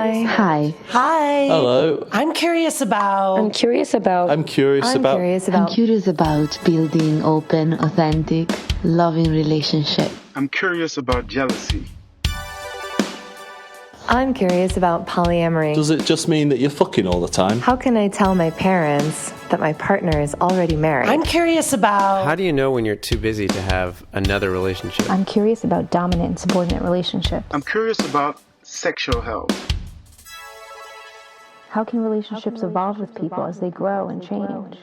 Hi. Hi. Hi. Hello. I'm curious about Building open, authentic, loving relationship. I'm curious about jealousy. I'm curious about polyamory. Does it just mean that you're fucking all the time? How can I tell my parents that my partner is already married? I'm curious about How do you know when you're too busy to have another relationship? I'm curious about dominant and subordinate relationships. I'm curious about sexual health. How can relationships evolve with people as they grow and change?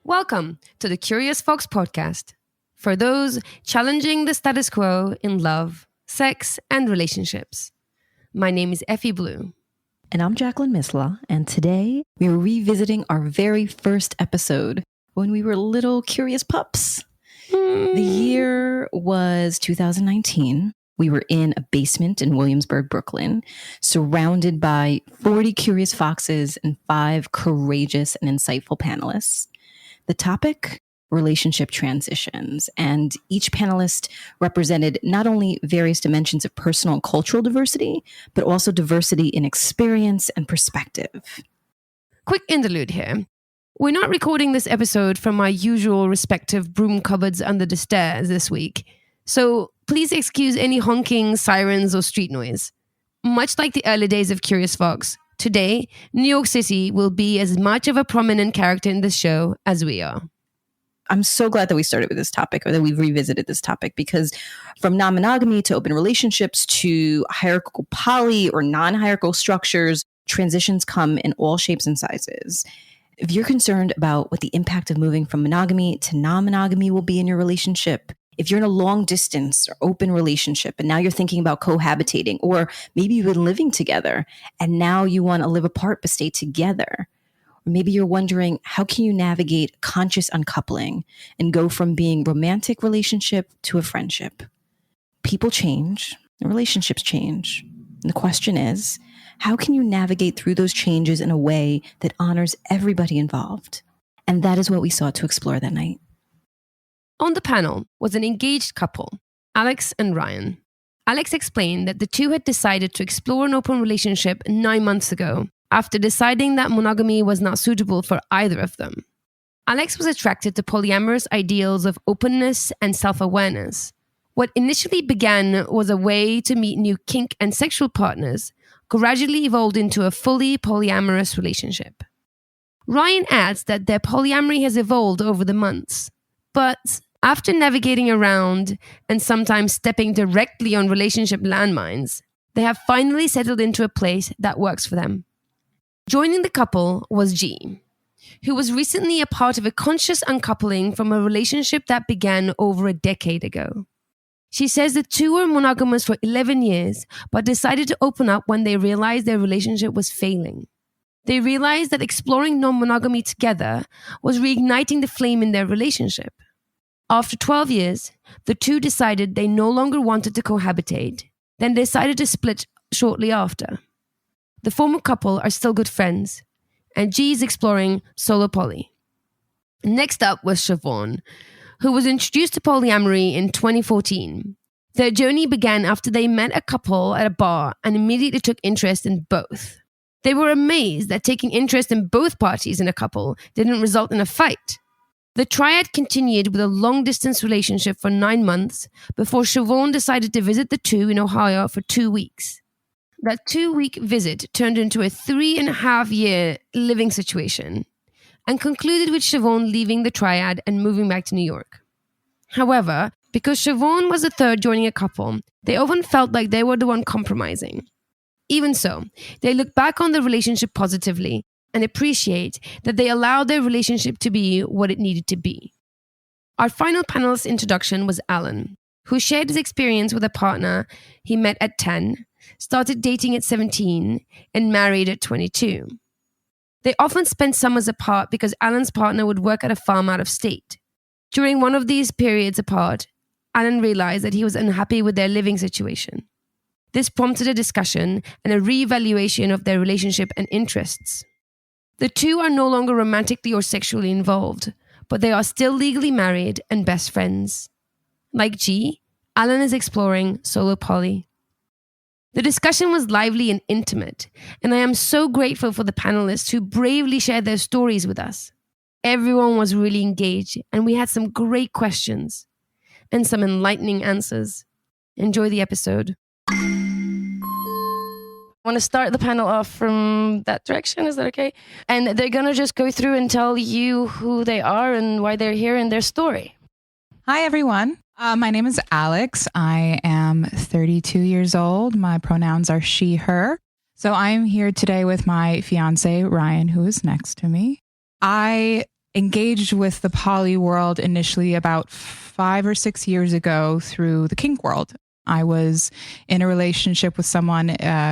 Welcome to the Curious Folks podcast. For those challenging the status quo in love, sex, and relationships. My name is Effy Blue. And I'm Jacqueline Misla, and today we are revisiting our very first episode when we were little curious pups. The year was 2019. We were in a basement in Williamsburg, Brooklyn, surrounded by 40 curious foxes and 5 courageous and insightful panelists. The topic? Relationship transitions. And each panelist represented not only various dimensions of personal and cultural diversity, but also diversity in experience and perspective. Quick interlude here. We're not recording this episode from our usual respective broom cupboards under the stairs this week, so please excuse any honking, sirens, or street noise. Much like the early days of Curious Fox, today, New York City will be as much of a prominent character in this show as we are. I'm so glad that we started with this topic, or that we've revisited this topic, because from non-monogamy to open relationships to hierarchical poly or non-hierarchical structures, transitions come in all shapes and sizes. If you're concerned about what the impact of moving from monogamy to non-monogamy will be in your relationship, if you're in a long distance or open relationship and now you're thinking about cohabitating, or maybe you've been living together and now you want to live apart but stay together, or maybe you're wondering, how can you navigate conscious uncoupling and go from being romantic relationship to a friendship? People change, and relationships change. And the question is, how can you navigate through those changes in a way that honors everybody involved? And that is what we sought to explore that night. On the panel was an engaged couple, Alex and Ryan. Alex explained that the two had decided to explore an open relationship 9 months ago, after deciding that monogamy was not suitable for either of them. Alex was attracted to polyamorous ideals of openness and self-awareness. What initially began was a way to meet new kink and sexual partners, gradually evolved into a fully polyamorous relationship. Ryan adds that their polyamory has evolved over the months, but after navigating around and sometimes stepping directly on relationship landmines, they have finally settled into a place that works for them. Joining the couple was G, who was recently a part of a conscious uncoupling from a relationship that began over a decade ago. She says the two were monogamous for 11 years, but decided to open up when they realized their relationship was failing. They realized that exploring non-monogamy together was reigniting the flame in their relationship. After 12 years, the two decided they no longer wanted to cohabitate, then decided to split shortly after. The former couple are still good friends, and G is exploring solo poly. Next up was Siobhan, who was introduced to polyamory in 2014. Their journey began after they met a couple at a bar and immediately took interest in both. They were amazed that taking interest in both parties in a couple didn't result in a fight. The triad continued with a long-distance relationship for 9 months before Siobhan decided to visit the two in Ohio for 2 weeks. That 2-week visit turned into a 3.5-year living situation and concluded with Siobhan leaving the triad and moving back to New York. However, because Siobhan was the third joining a couple, they often felt like they were the one compromising. Even so, they look back on the relationship positively and appreciate that they allowed their relationship to be what it needed to be. Our final panelist introduction was Alan, who shared his experience with a partner he met at 10, started dating at 17, and married at 22. They often spent summers apart because Alan's partner would work at a farm out of state. During one of these periods apart, Alan realized that he was unhappy with their living situation. This prompted a discussion and a re-evaluation of their relationship and interests. The two are no longer romantically or sexually involved, but they are still legally married and best friends. Like G, Alan is exploring solo poly. The discussion was lively and intimate, and I am so grateful for the panelists who bravely shared their stories with us. Everyone was really engaged, and we had some great questions and some enlightening answers. Enjoy the episode. I want to start the panel off from that direction. Is that okay? And they're going to just go through and tell you who they are and why they're here and their story. Hi, everyone. My name is Alex. I am 32 years old. My pronouns are she, her. So I'm here today with my fiance, Ryan, who is next to me. I engaged with the poly world initially about 5 or 6 years ago through the kink world. I was in a relationship with someone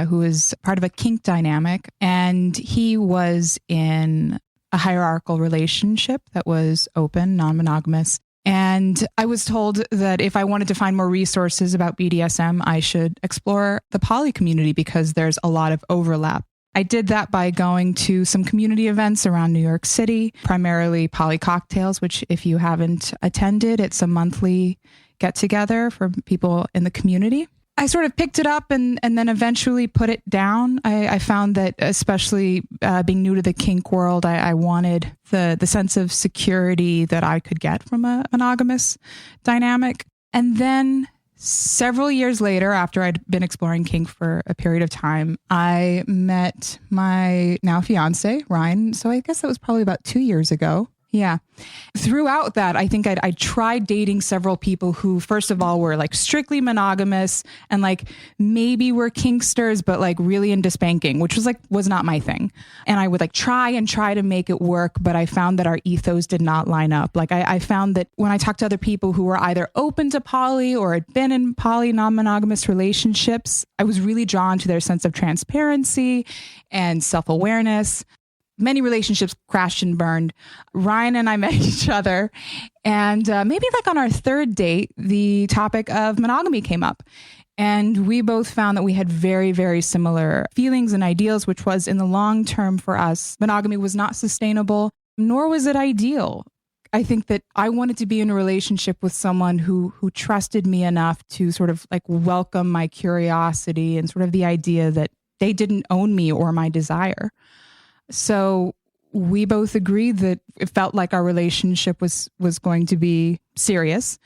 who is part of a kink dynamic, and he was in a hierarchical relationship that was open, non-monogamous. And I was told that if I wanted to find more resources about BDSM, I should explore the poly community because there's a lot of overlap. I did that by going to some community events around New York City, primarily Poly Cocktails, which if you haven't attended, it's a monthly get together for people in the community. I sort of picked it up and then eventually put it down. I found that especially being new to the kink world, I wanted the sense of security that I could get from a monogamous dynamic. And then several years later, after I'd been exploring kink for a period of time, I met my now fiance, Ryan. So I guess that was probably about 2 years ago. Yeah. Throughout that, I think I tried dating several people who, first of all, were like strictly monogamous and like maybe were kinksters, but like really into spanking, which was not my thing. And I would like try to make it work, but I found that our ethos did not line up. Like I found that when I talked to other people who were either open to poly or had been in poly non-monogamous relationships, I was really drawn to their sense of transparency and self-awareness. Many relationships crashed and burned. Ryan and I met each other, and maybe like on our third date, the topic of monogamy came up. And we both found that we had very, very similar feelings and ideals, which was in the long term for us, monogamy was not sustainable, nor was it ideal. I think that I wanted to be in a relationship with someone who trusted me enough to sort of like welcome my curiosity and sort of the idea that they didn't own me or my desire. So we both agreed that it felt like our relationship was going to be serious.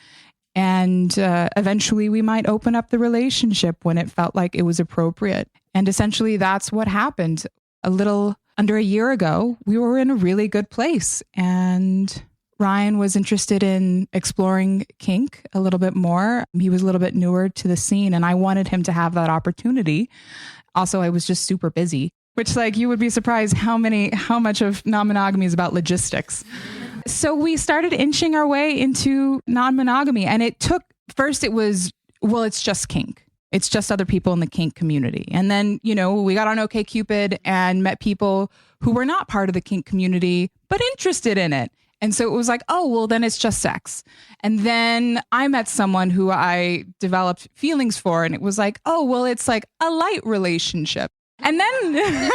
And eventually we might open up the relationship when it felt like it was appropriate. And essentially that's what happened. A little under a year ago, we were in a really good place. And Ryan was interested in exploring kink a little bit more. He was a little bit newer to the scene, and I wanted him to have that opportunity. Also, I was just super busy. Which, like, you would be surprised how much of non-monogamy is about logistics. So we started inching our way into non-monogamy. And it took, first it was, well, it's just kink. It's just other people in the kink community. And then, we got on OkCupid and met people who were not part of the kink community, but interested in it. And so it was like, oh, well, then it's just sex. And then I met someone who I developed feelings for. And it was like, oh, well, it's like a light relationship. And then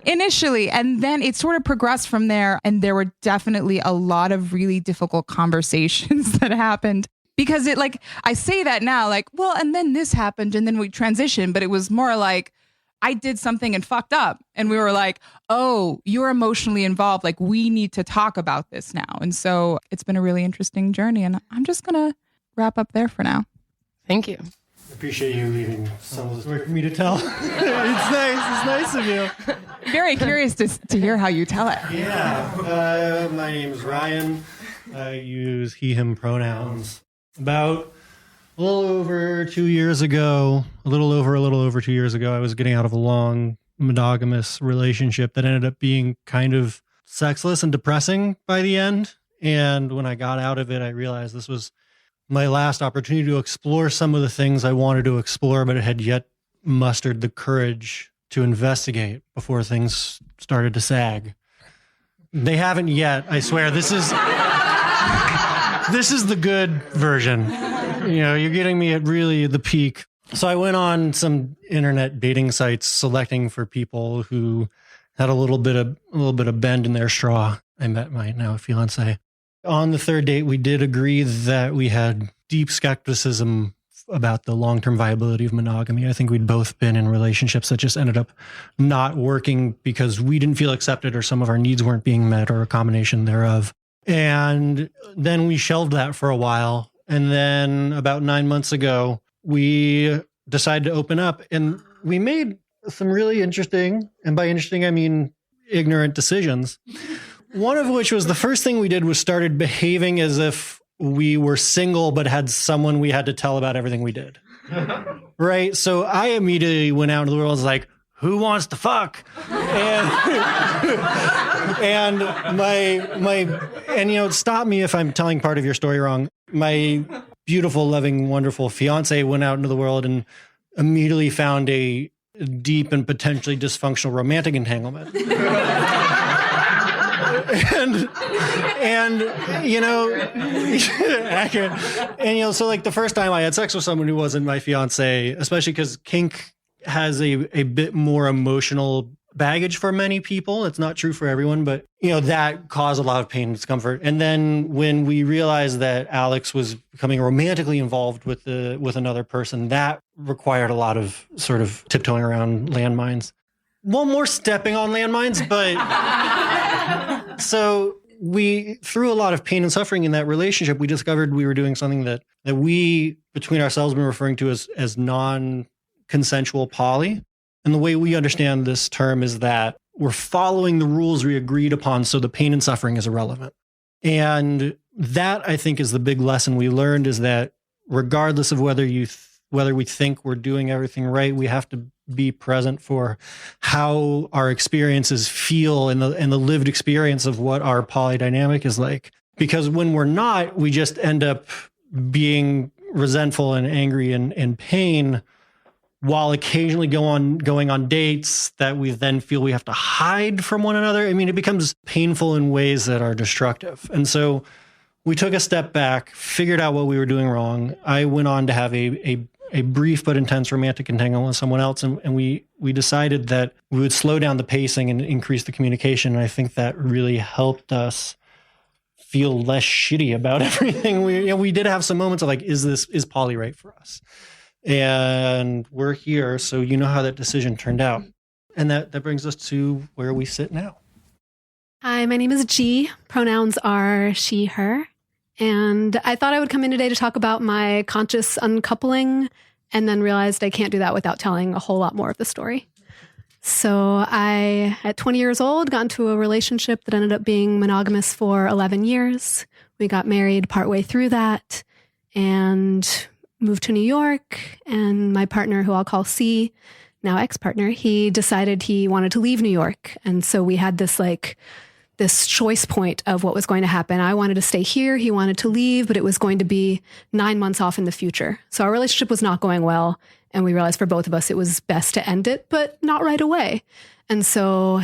initially, and then it sort of progressed from there. And there were definitely a lot of really difficult conversations that happened because I say that now, like, well, and then this happened and then we transitioned, but it was more like I did something and fucked up. And we were like, oh, you're emotionally involved. Like, we need to talk about this now. And so it's been a really interesting journey. And I'm just going to wrap up there for now. Thank you. Appreciate you leaving some of the story for me to tell. It's nice of you. Very curious to hear how you tell it. Yeah. My name is Ryan. I use he, him pronouns. About a little over 2 years ago, a little over 2 years ago, I was getting out of a long monogamous relationship that ended up being kind of sexless and depressing by the end. And when I got out of it, I realized this was my last opportunity to explore some of the things I wanted to explore, but had yet mustered the courage to investigate before things started to sag. They haven't yet, I swear. This is the good version. You're getting me at really the peak. So I went on some internet dating sites selecting for people who had a little bit of bend in their straw. I met my now fiance. On the third date, we did agree that we had deep skepticism about the long-term viability of monogamy. I think we'd both been in relationships that just ended up not working because we didn't feel accepted or some of our needs weren't being met or a combination thereof. And then we shelved that for a while. And then about 9 months ago, we decided to open up, and we made some really interesting, and by interesting, I mean ignorant decisions. One of which was the first thing we did was started behaving as if we were single, but had someone we had to tell about everything we did. Right. So I immediately went out into the world and was like, who wants to fuck? And stop me if I'm telling part of your story wrong. My beautiful, loving, wonderful fiance went out into the world and immediately found a deep and potentially dysfunctional romantic entanglement. Accurate. And, so like the first time I had sex with someone who wasn't my fiance, especially because kink has a bit more emotional baggage for many people. It's not true for everyone, but, that caused a lot of pain and discomfort. And then when we realized that Alex was becoming romantically involved with another person, that required a lot of sort of tiptoeing around landmines. Well, more stepping on landmines, but so we, through a lot of pain and suffering in that relationship, we discovered we were doing something that we, between ourselves, have been referring to as non-consensual poly. And the way we understand this term is that we're following the rules we agreed upon, so the pain and suffering is irrelevant. And that, I think, is the big lesson we learned, is that regardless of whether we think we're doing everything right, we have to be present for how our experiences feel and the lived experience of what our polydynamic is like. Because when we're not, we just end up being resentful and angry and in pain, while occasionally going on dates that we then feel we have to hide from one another. I mean, it becomes painful in ways that are destructive. And so we took a step back, figured out what we were doing wrong. I went on to have a brief but intense romantic entanglement with someone else. And we decided that we would slow down the pacing and increase the communication. And I think that really helped us feel less shitty about everything. We did have some moments of like, is poly right for us? And we're here. So you know how that decision turned out. And that brings us to where we sit now. Hi, my name is G. Pronouns are she, her. And I thought I would come in today to talk about my conscious uncoupling, and then realized I can't do that without telling a whole lot more of the story. So I, at 20 years old, got into a relationship that ended up being monogamous for 11 years. We got married partway through that and moved to New York. And my partner, who I'll call C, now ex-partner, he decided he wanted to leave New York. And so we had this choice point of what was going to happen. I wanted to stay here. He wanted to leave, but it was going to be 9 months off in the future. So our relationship was not going well. And we realized for both of us, it was best to end it, but not right away. And so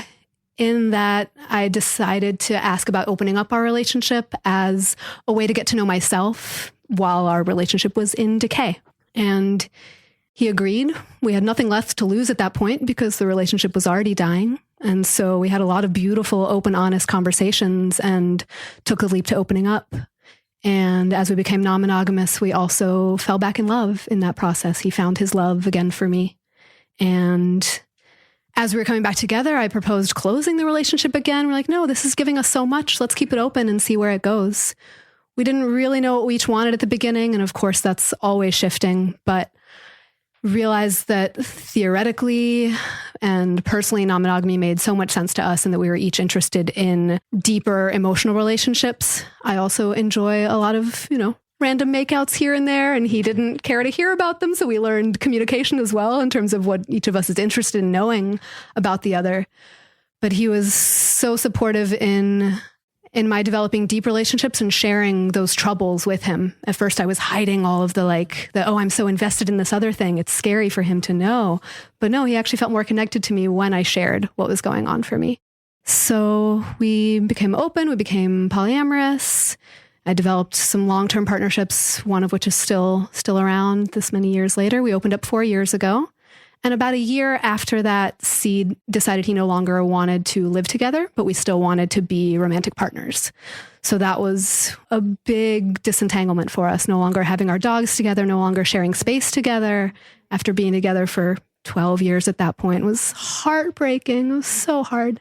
in that, I decided to ask about opening up our relationship as a way to get to know myself while our relationship was in decay. And he agreed. We had nothing left to lose at that point because the relationship was already dying. And so we had a lot of beautiful, open, honest conversations and took a leap to opening up. And as we became non-monogamous, we also fell back in love in that process. He found his love again for me. And as we were coming back together, I proposed closing the relationship again. We're like, no, this is giving us so much. Let's keep it open and see where it goes. We didn't really know what we each wanted at the beginning. And of course, that's always shifting, but realized that theoretically and personally, non-monogamy made so much sense to us and that we were each interested in deeper emotional relationships. I also enjoy a lot of, random makeouts here and there, and he didn't care to hear about them. So we learned communication as well in terms of what each of us is interested in knowing about the other. But he was so supportive in my developing deep relationships and sharing those troubles with him. At first I was hiding all of I'm so invested in this other thing. It's scary for him to know. But no, he actually felt more connected to me when I shared what was going on for me. So we became open, we became polyamorous. I developed some long-term partnerships, one of which is still around this many years later. We opened up 4 years ago. And about a year after that, C decided he no longer wanted to live together, but we still wanted to be romantic partners. So that was a big disentanglement for us, no longer having our dogs together, no longer sharing space together after being together for 12 years at that point. It was heartbreaking. It was so hard.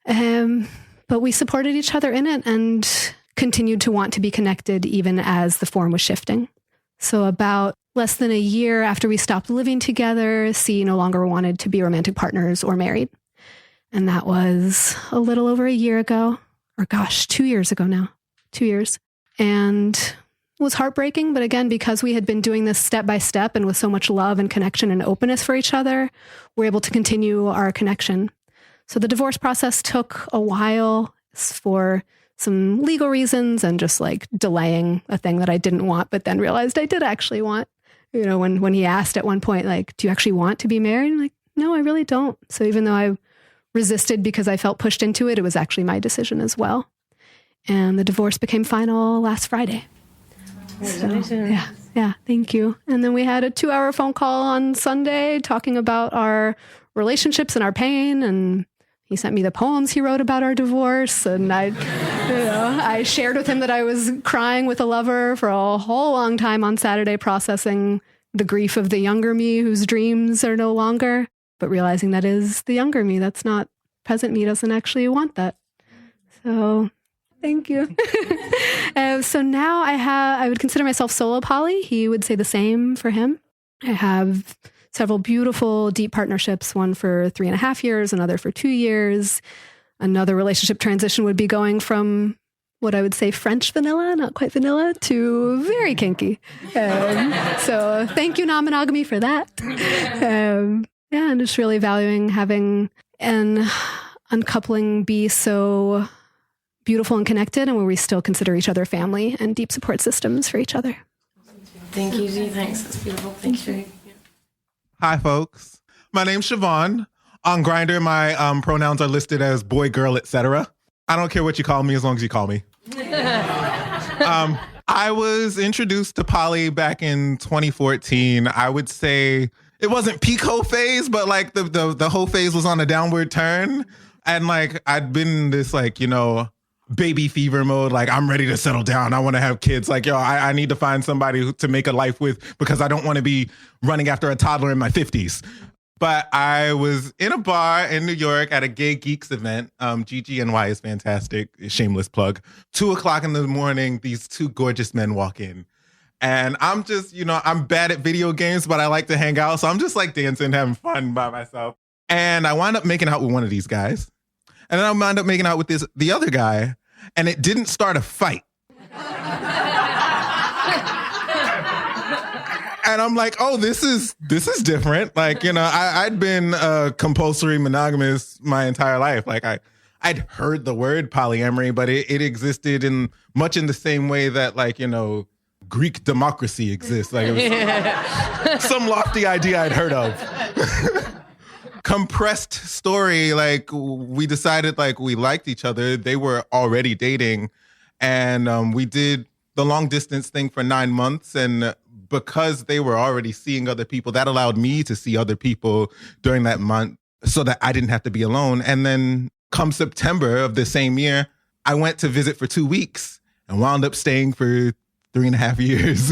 But we supported each other in it and continued to want to be connected even as the form was shifting. So about less than a year after we stopped living together, C no longer wanted to be romantic partners or married. And that was a little over a year ago, or 2 years ago now, 2 years. And it was heartbreaking. But again, because we had been doing this step by step and with so much love and connection and openness for each other, we're able to continue our connection. So the divorce process took a while for some legal reasons and just like delaying a thing that I didn't want, but then realized I did actually want. You know, when he asked at one point, like, do you actually want to be married? I'm like, no, I really don't. So even though I resisted because I felt pushed into it, it was actually my decision as well. And the divorce became final last Friday. So, yeah, thank you. And then we had a 2-hour phone call on Sunday talking about our relationships and our pain. And he sent me the poems he wrote about our divorce. And I shared with him that I was crying with a lover for a whole long time on Saturday, processing the grief of the younger me whose dreams are no longer, but realizing that is the younger me. That's not present me, doesn't actually want that. So thank you. So now I would consider myself solo poly. He would say the same for him. I have several beautiful, deep partnerships, one for 3.5 years, another for 2 years. Another relationship transition would be going from what I would say French vanilla, not quite vanilla, to very kinky. So thank you, non-monogamy, for that. And just really valuing having an uncoupling be so beautiful and connected, and where we still consider each other family and deep support systems for each other. Thank you, Z. Thanks. That's beautiful. Thank you. Hi, folks. My name's Siobhan. On Grindr, my pronouns are listed as boy, girl, etc. I don't care what you call me as long as you call me. I was introduced to poly back in 2014. I would say it wasn't peak hoe phase, but like the whole phase was on a downward turn. And like I'd been in this like, baby fever mode. Like I'm ready to settle down. I want to have kids. Like, I need to find somebody to make a life with because I don't want to be running after a toddler in my 50s. But I was in a bar in New York at a gay geeks event. GGNY is fantastic. Shameless plug. 2:00 in the morning, these two gorgeous men walk in. And I'm just, I'm bad at video games, but I like to hang out. So I'm just like dancing, having fun by myself. And I wound up making out with one of these guys. And then I wound up making out with the other guy. And it didn't start a fight. And I'm like, oh, this is different. Like, I'd been compulsory monogamous my entire life. Like I'd heard the word polyamory, but it existed in much in the same way that like, Greek democracy exists. Like it was some lofty idea I'd heard of. Compressed story. Like we decided like we liked each other. They were already dating. And we did the long distance thing for 9 months. And because they were already seeing other people, that allowed me to see other people during that month so that I didn't have to be alone. And then come September of the same year, I went to visit for 2 weeks and wound up staying for 3.5 years.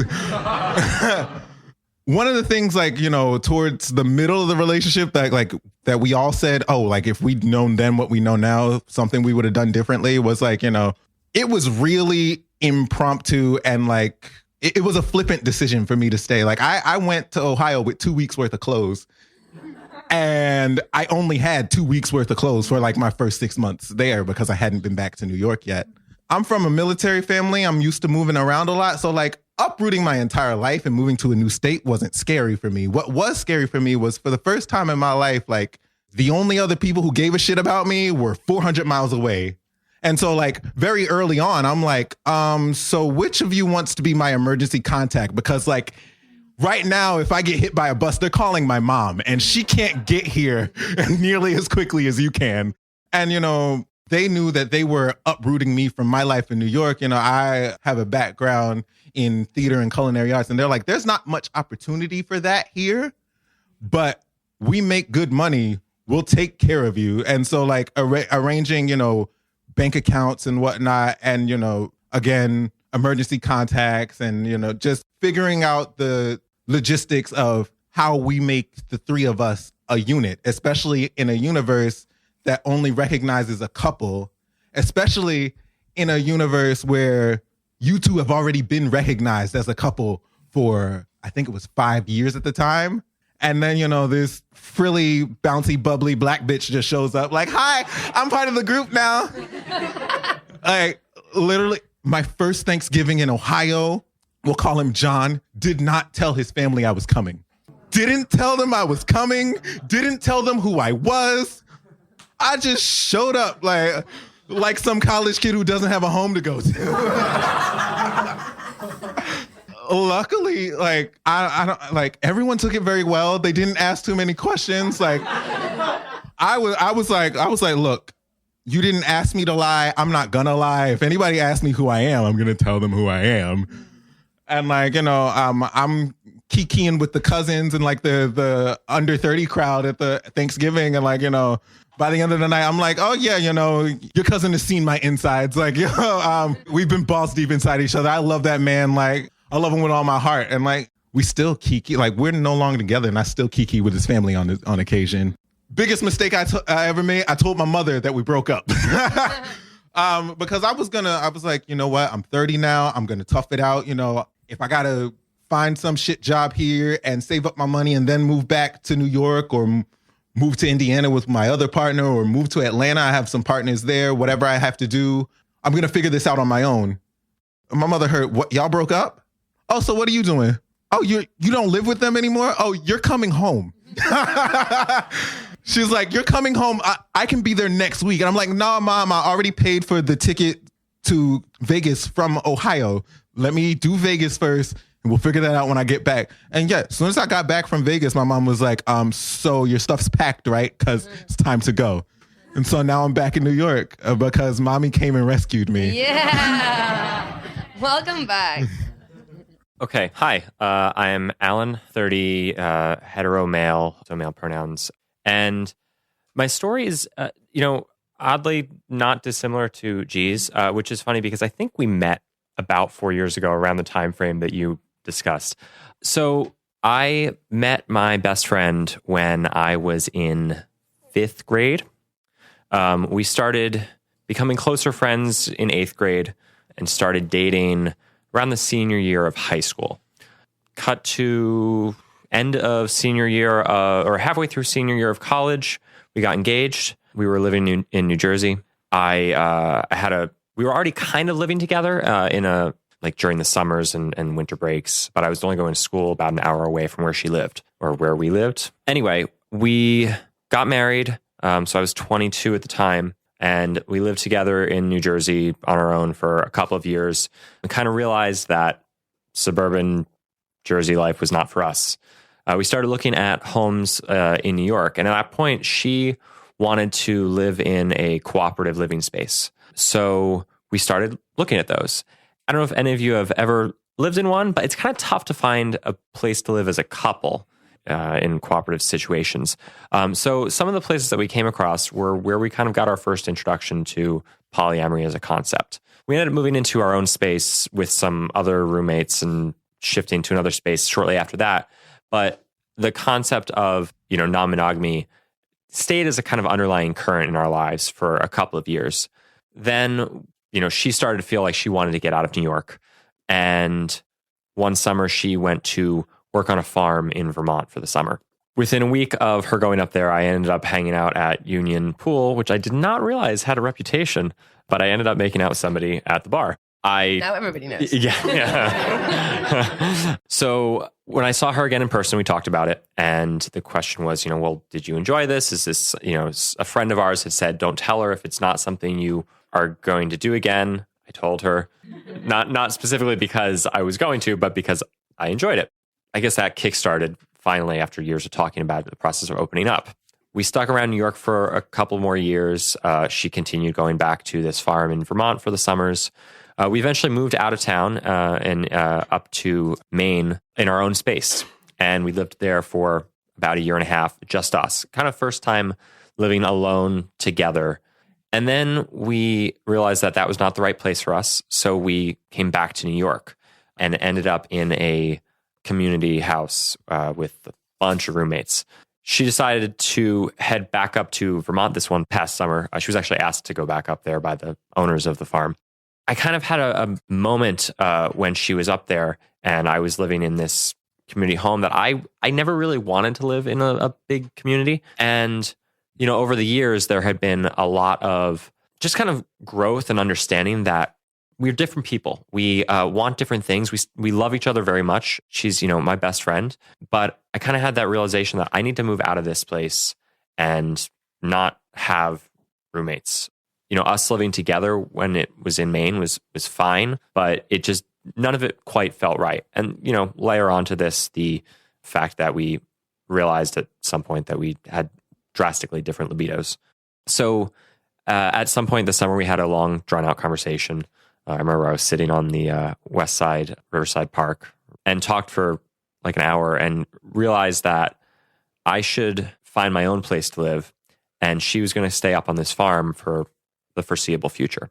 One of the things like, towards the middle of the relationship that we all said, oh, like if we'd known then what we know now, something we would have done differently was like, it was really impromptu and like, it was a flippant decision for me to stay. Like I went to Ohio with 2 weeks worth of clothes and I only had 2 weeks worth of clothes for like my first 6 months there because I hadn't been back to New York yet. I'm from a military family. I'm used to moving around a lot. So like uprooting my entire life and moving to a new state wasn't scary for me. What was scary for me was for the first time in my life, like the only other people who gave a shit about me were 400 miles away. And so like very early on, I'm like, so which of you wants to be my emergency contact? Because like right now, if I get hit by a bus, they're calling my mom and she can't get here nearly as quickly as you can. And, they knew that they were uprooting me from my life in New York. I have a background in theater and culinary arts and they're like, there's not much opportunity for that here, but we make good money. We'll take care of you. And so like arranging, bank accounts and whatnot. And, again, emergency contacts and, just figuring out the logistics of how we make the three of us a unit, especially in a universe that only recognizes a couple, especially in a universe where you two have already been recognized as a couple for, I think it was 5 years at the time. And then, this frilly, bouncy, bubbly black bitch just shows up like, hi, I'm part of the group now. Like, literally, my first Thanksgiving in Ohio, we'll call him John, did not tell his family I was coming. Didn't tell them I was coming. Didn't tell them who I was. I just showed up like some college kid who doesn't have a home to go to. Luckily, I don't everyone took it very well. They didn't ask too many questions. I was like, look, you didn't ask me to lie. I'm not gonna lie. If anybody asks me who I am, I'm gonna tell them who I am. And I'm kikiing with the cousins and the under 30 crowd at the Thanksgiving, and by the end of the night, I'm like, oh yeah, your cousin has seen my insides. We've been balls deep inside each other. I love that man. I love him with all my heart. And we still kiki. We're no longer together, and I still kiki with his family on occasion. Biggest mistake I ever made, I told my mother that we broke up. Because I was like, you know what? I'm 30 now. I'm going to tough it out. If I got to find some shit job here and save up my money and then move back to New York or move to Indiana with my other partner or move to Atlanta, I have some partners there, whatever I have to do, I'm going to figure this out on my own. My mother heard, what, y'all broke up? Oh, so what are you doing? Oh, you don't live with them anymore? Oh, you're coming home. She's like, you're coming home. I can be there next week. And I'm like, no, Mom, I already paid for the ticket to Vegas from Ohio. Let me do Vegas first, and we'll figure that out when I get back. And yeah, as soon as I got back from Vegas, my mom was like, so your stuff's packed, right? Because it's time to go. And so now I'm back in New York because Mommy came and rescued me. Yeah. Welcome back. Okay, hi. I am Alan, 30, hetero male, so male pronouns. And my story is, oddly not dissimilar to G's, which is funny because I think we met about 4 years ago around the time frame that you discussed. So I met my best friend when I was in 5th grade. We started becoming closer friends in 8th grade and started dating around the senior year of high school. Cut to end of senior year, or halfway through senior year of college, we got engaged. We were living in New Jersey. We were already kind of living together during the summers and winter breaks, but I was only going to school about an hour away from where she lived, or where we lived. Anyway, we got married. So I was 22 at the time. And we lived together in New Jersey on our own for a couple of years and kind of realized that suburban Jersey life was not for us. We started looking at homes in New York. And at that point, she wanted to live in a cooperative living space. So we started looking at those. I don't know if any of you have ever lived in one, but it's kind of tough to find a place to live as a couple in cooperative situations. So some of the places that we came across were where we kind of got our first introduction to polyamory as a concept. We ended up moving into our own space with some other roommates and shifting to another space shortly after that. But the concept of, non-monogamy stayed as a kind of underlying current in our lives for a couple of years. Then, she started to feel like she wanted to get out of New York. And one summer she went to work on a farm in Vermont for the summer. Within a week of her going up there, I ended up hanging out at Union Pool, which I did not realize had a reputation, but I ended up making out with somebody at the bar. Now everybody knows. Yeah. So when I saw her again in person, we talked about it. And the question was, well, did you enjoy this? Is this, a friend of ours had said, don't tell her if it's not something you are going to do again. I told her, not specifically because I was going to, but because I enjoyed it. I guess that kickstarted finally after years of talking about it, the process of opening up. We stuck around New York for a couple more years. She continued going back to this farm in Vermont for the summers. We eventually moved out of town and up to Maine in our own space. And we lived there for about a year and a half, just us, kind of first time living alone together. And then we realized that that was not the right place for us. So we came back to New York and ended up in a community house with a bunch of roommates. She decided to head back up to Vermont this one past summer. She was actually asked to go back up there by the owners of the farm. I kind of had a moment when she was up there and I was living in this community home that I never really wanted to live in a big community. And, you know, over the years, there had been a lot of just kind of growth and understanding that we're different people. We want different things. We love each other very much. She's, you know, my best friend. But I kind of had that realization that I need to move out of this place and not have roommates. You know, us living together when it was in Maine was fine, but it just, none of it quite felt right. And, you know, layer onto this the fact that we realized at some point that we had drastically different libidos. So at some point this summer, we had a long, drawn-out conversation. I remember I was sitting on the west side, Riverside Park, and talked for like an hour and realized that I should find my own place to live, and she was going to stay up on this farm for the foreseeable future.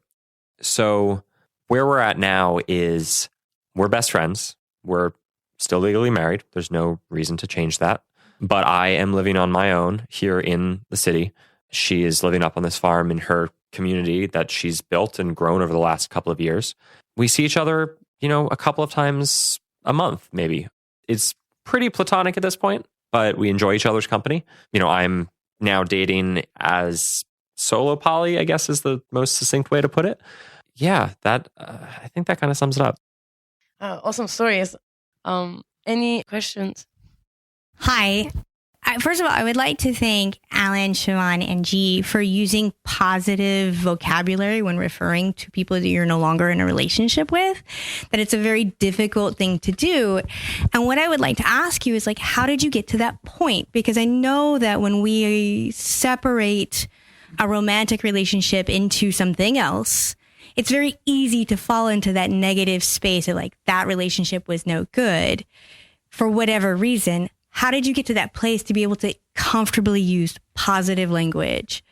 So where we're at now is we're best friends. We're still legally married. There's no reason to change that. But I am living on my own here in the city. She is living up on this farm in her community that she's built and grown over the last couple of years. We see each other, you know, a couple of times a month, maybe. It's pretty platonic at this point, but we enjoy each other's company. You know, I'm now dating as solo poly, I guess is the most succinct way to put it. Yeah, that I think that kind of sums it up. Awesome stories. Any questions? Hi. First of all, I would like to thank Alan, Siobhan, and G for using positive vocabulary when referring to people that you're no longer in a relationship with, that it's a very difficult thing to do. And what I would like to ask you is, like, how did you get to that point? Because I know that when we separate a romantic relationship into something else, it's very easy to fall into that negative space of like, that relationship was no good for whatever reason. How did you get to that place to be able to comfortably use positive language?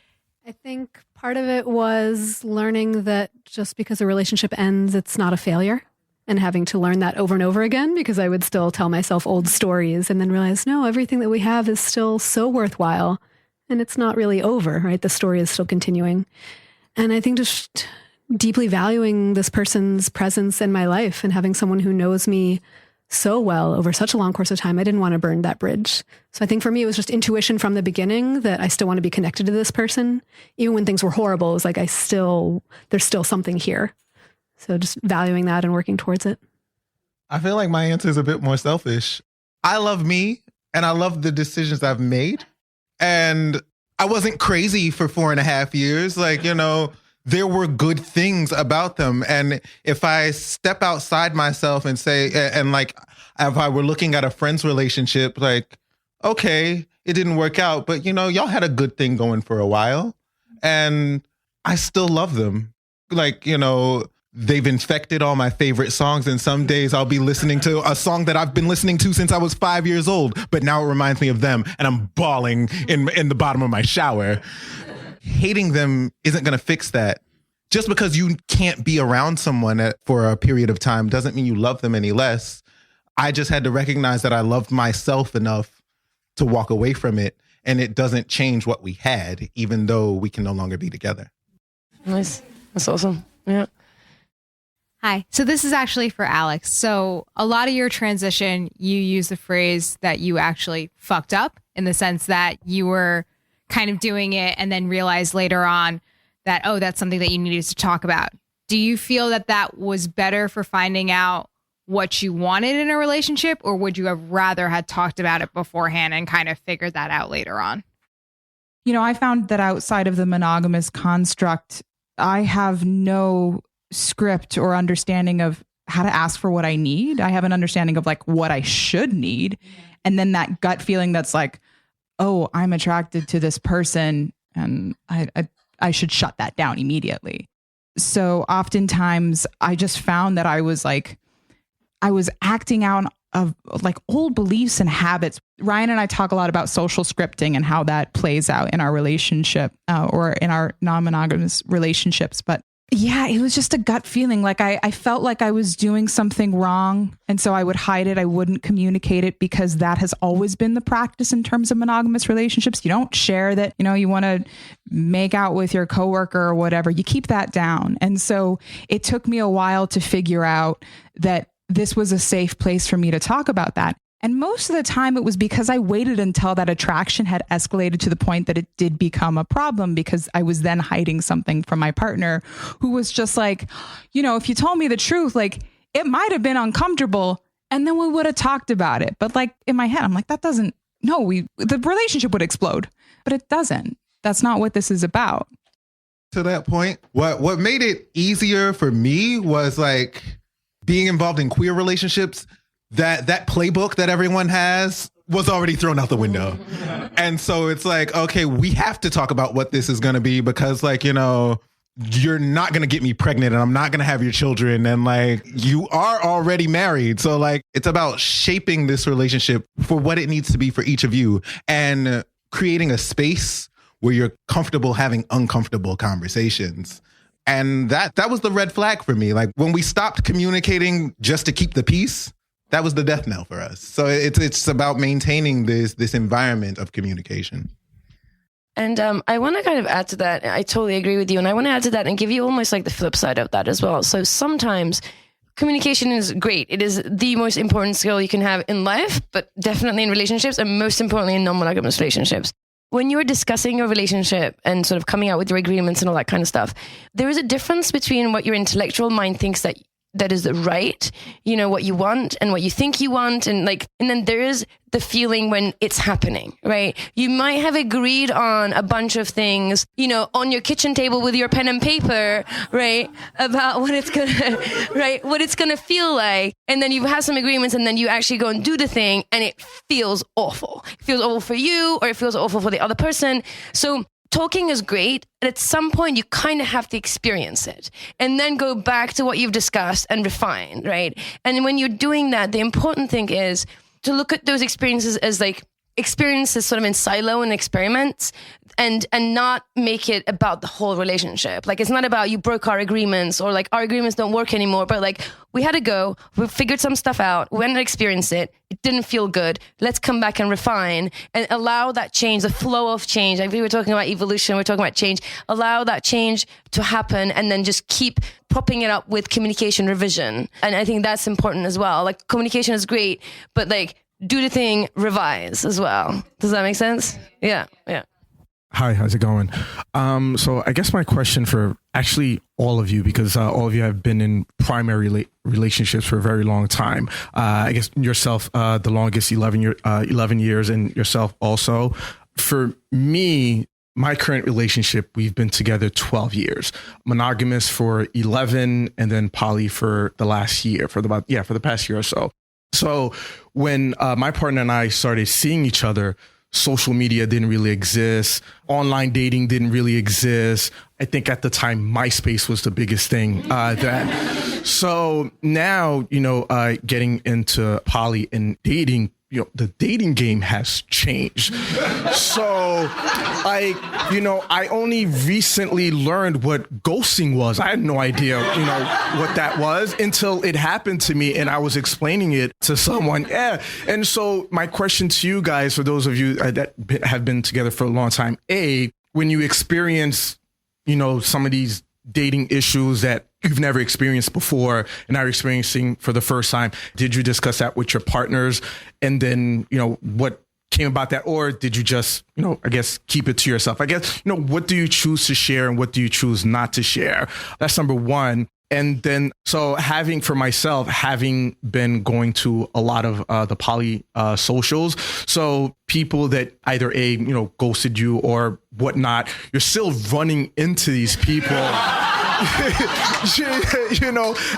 I think part of it was learning that just because a relationship ends, it's not a failure, and having to learn that over and over again, because I would still tell myself old stories and then realize, no, everything that we have is still so worthwhile and it's not really over, right? The story is still continuing. And I think just deeply valuing this person's presence in my life and having someone who knows me so well over such a long course of time, I didn't want to burn that bridge. So I think for me, it was just intuition from the beginning that I still want to be connected to this person. Even when things were horrible, it was like, there's still something here. So just valuing that and working towards it. I feel like my answer is a bit more selfish. I love me and I love the decisions I've made. And I wasn't crazy for 4.5 years. Like, you know, there were good things about them. And if I step outside myself and say, and like, if I were looking at a friend's relationship, like, okay, it didn't work out, but you know, y'all had a good thing going for a while and I still love them. Like, you know, they've infected all my favorite songs. And some days I'll be listening to a song that I've been listening to since I was 5 years old, but now it reminds me of them and I'm bawling in the bottom of my shower. Hating them isn't going to fix that. Just because you can't be around someone for a period of time doesn't mean you love them any less. I just had to recognize that I loved myself enough to walk away from it. And it doesn't change what we had, even though we can no longer be together. Nice. That's awesome. Yeah. Hi. So this is actually for Alex. So a lot of your transition, you use the phrase that you actually fucked up, in the sense that you were kind of doing it and then realized later on that, oh, that's something that you needed to talk about. Do you feel that that was better for finding out what you wanted in a relationship, or would you have rather had talked about it beforehand and kind of figured that out later on? You know, I found that outside of the monogamous construct, I have no script or understanding of how to ask for what I need. I have an understanding of like what I should need. And then that gut feeling that's like, oh, I'm attracted to this person and I should shut that down immediately. So oftentimes I just found that I was acting out of like old beliefs and habits. Ryan and I talk a lot about social scripting and how that plays out in our relationship or in our non-monogamous relationships. But yeah, it was just a gut feeling. Like I felt like I was doing something wrong. And so I would hide it. I wouldn't communicate it because that has always been the practice in terms of monogamous relationships. You don't share that, you want to make out with your coworker or whatever. You keep that down. And so it took me a while to figure out that this was a safe place for me to talk about that. And most of the time it was because I waited until that attraction had escalated to the point that it did become a problem, because I was then hiding something from my partner, who was just like, if you told me the truth, like it might have been uncomfortable and then we would have talked about it. But like in my head, I'm like, the relationship would explode, but it doesn't. That's not what this is about. To that point, what made it easier for me was like being involved in queer relationships. That playbook that everyone has was already thrown out the window. And so it's like, okay, we have to talk about what this is going to be, because like, you're not going to get me pregnant and I'm not going to have your children. And like, you are already married. So like, it's about shaping this relationship for what it needs to be for each of you and creating a space where you're comfortable having uncomfortable conversations. And that was the red flag for me. Like when we stopped communicating just to keep the peace, that was the death knell for us. So it's about maintaining this environment of communication. And I want to kind of add to that. I totally agree with you. And I want to add to that and give you almost like the flip side of that as well. So sometimes communication is great. It is the most important skill you can have in life, but definitely in relationships, and most importantly in non-monogamous relationships. When you're discussing your relationship and sort of coming out with your agreements and all that kind of stuff, there is a difference between what your intellectual mind thinks that is right, what you want and what you think you want. And then there is the feeling when it's happening, right? You might have agreed on a bunch of things, on your kitchen table with your pen and paper, right? About what it's gonna feel like. And then you have some agreements and then you actually go and do the thing and it feels awful. It feels awful for you or it feels awful for the other person. So talking is great, but at some point you kind of have to experience it and then go back to what you've discussed and refine, right? And when you're doing that, the important thing is to look at those experiences as like experiences sort of in silo and experiments, and not make it about the whole relationship. Like, it's not about you broke our agreements or like our agreements don't work anymore, but like we had to go, we figured some stuff out, we went and experienced it, it didn't feel good. Let's come back and refine and allow that change, the flow of change. Like we were talking about evolution, we're talking about change, allow that change to happen and then just keep propping it up with communication revision. And I think that's important as well. Like communication is great, but like do the thing, revise as well. Does that make sense? Yeah. Hi, how's it going? So I guess my question for actually all of you, because all of you have been in primary relationships for a very long time. I guess yourself, the longest, 11 years, and yourself also. For me, my current relationship, we've been together 12 years, monogamous for 11, and then poly for the last year, for the past year or so. So when my partner and I started seeing each other, social media didn't really exist. Online dating didn't really exist. I think at the time, MySpace was the biggest thing. So now, getting into poly and dating, the dating game has changed. So I only recently learned what ghosting was. I had no idea, what that was until it happened to me and I was explaining it to someone. Yeah. And so my question to you guys, for those of you that have been together for a long time, when you experience, some of these dating issues that you've never experienced before and are experiencing for the first time, did you discuss that with your partners? And then, what came about that? Or did you just, I guess, keep it to yourself? I guess, what do you choose to share and what do you choose not to share? That's number one. And then, so having been going to a lot of the poly socials, so people that either ghosted you or whatnot, you're still running into these people.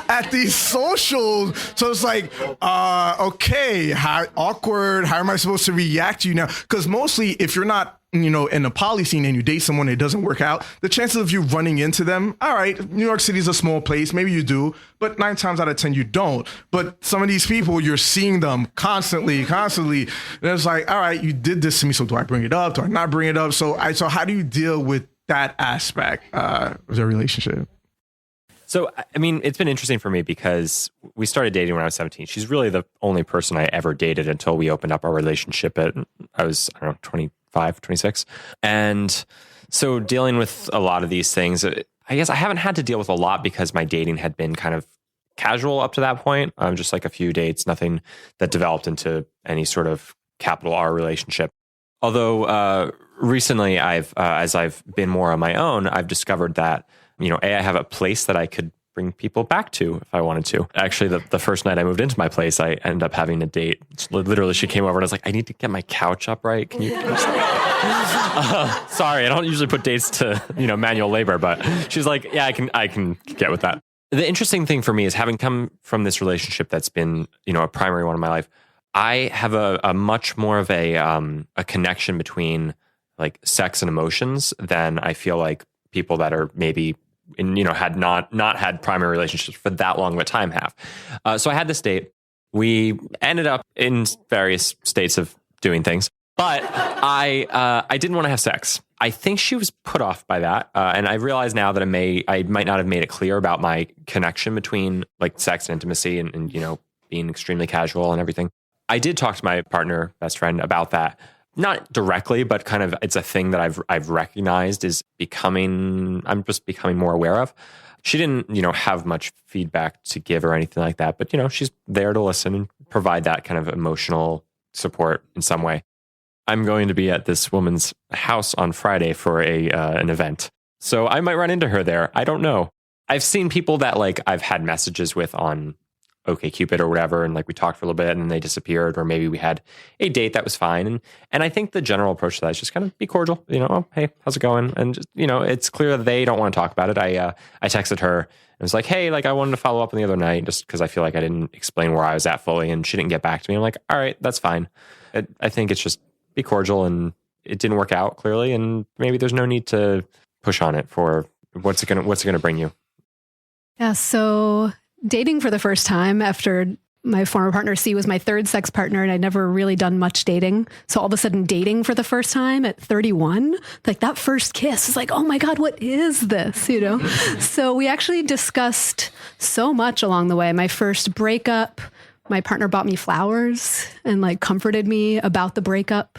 At these socials. So it's like, okay, how awkward. How am I supposed to react to you now? Because mostly if you're not in the poly scene and you date someone and it doesn't work out, the chances of you running into them, all right, New York City is a small place, maybe you do, but 9 times out of 10 you don't. But some of these people, you're seeing them constantly. And it's like, all right, you did this to me, so do I bring it up? Do I not bring it up? So how do you deal with that aspect of the relationship? So, I mean, it's been interesting for me because we started dating when I was 17. She's really the only person I ever dated until we opened up our relationship I was 25, 26. And so dealing with a lot of these things, I guess I haven't had to deal with a lot because my dating had been kind of casual up to that point. Just like a few dates, nothing that developed into any sort of capital R relationship. Although recently as I've been more on my own, I've discovered that, I have a place that I could bring people back to if I wanted to. Actually, the first night I moved into my place, I ended up having a date. Literally, she came over and I was like, I need to get my couch upright. Can you sorry, I don't usually put dates to, manual labor, but she's like, yeah, I can get with that. The interesting thing for me is having come from this relationship that's been, a primary one in my life, I have a much more of a connection between like sex and emotions than I feel like people that are maybe had not had primary relationships for that long of a time have. So I had this date. We ended up in various states of doing things, but I didn't want to have sex. I think she was put off by that, and I realize now that I might not have made it clear about my connection between like sex and intimacy and being extremely casual and everything. I did talk to my partner, best friend, about that. Not directly, but kind of it's a thing that I've recognized is I'm just becoming more aware of. She didn't, have much feedback to give or anything like that, but she's there to listen and provide that kind of emotional support in some way. I'm going to be at this woman's house on Friday for an event. So I might run into her there. I don't know. I've seen people that like I've had messages with on OkCupid or whatever, and like we talked for a little bit and then they disappeared, or maybe we had a date that was fine. And I think the general approach to that is just kind of be cordial, oh, hey, how's it going? And just, it's clear that they don't want to talk about it. I texted her and was like, hey, like I wanted to follow up on the other night just because I feel like I didn't explain where I was at fully, and she didn't get back to me. I'm like, all right, that's fine. I think it's just be cordial, and it didn't work out clearly, and maybe there's no need to push on it for what's it gonna bring you. Yeah, so dating for the first time after my former partner C was my third sex partner, and I'd never really done much dating. So all of a sudden dating for the first time at 31, like that first kiss is like, oh my God, what is this? So we actually discussed so much along the way. My first breakup, my partner bought me flowers and like comforted me about the breakup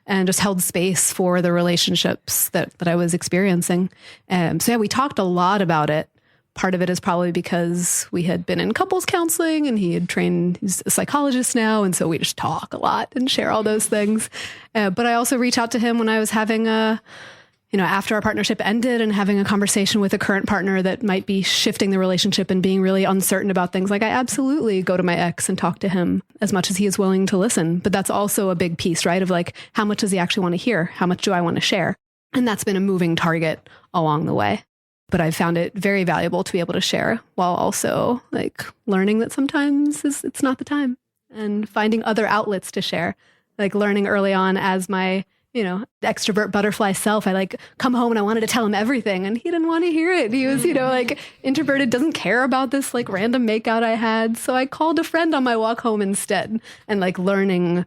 and just held space for the relationships that I was experiencing. So yeah, we talked a lot about it. Part of it is probably because we had been in couples counseling and he had trained, he's a psychologist now. And so we just talk a lot and share all those things. But I also reached out to him when I was having after our partnership ended and having a conversation with a current partner that might be shifting the relationship and being really uncertain about things. Like I absolutely go to my ex and talk to him as much as he is willing to listen. But that's also a big piece, right? Of like, how much does he actually want to hear? How much do I want to share? And that's been a moving target along the way. But I found it very valuable to be able to share while also like learning that sometimes it's not the time, and finding other outlets to share, like learning early on as my, extrovert butterfly self. I like come home and I wanted to tell him everything and he didn't want to hear it. He was, like introverted, doesn't care about this like random makeout I had. So I called a friend on my walk home instead, and like learning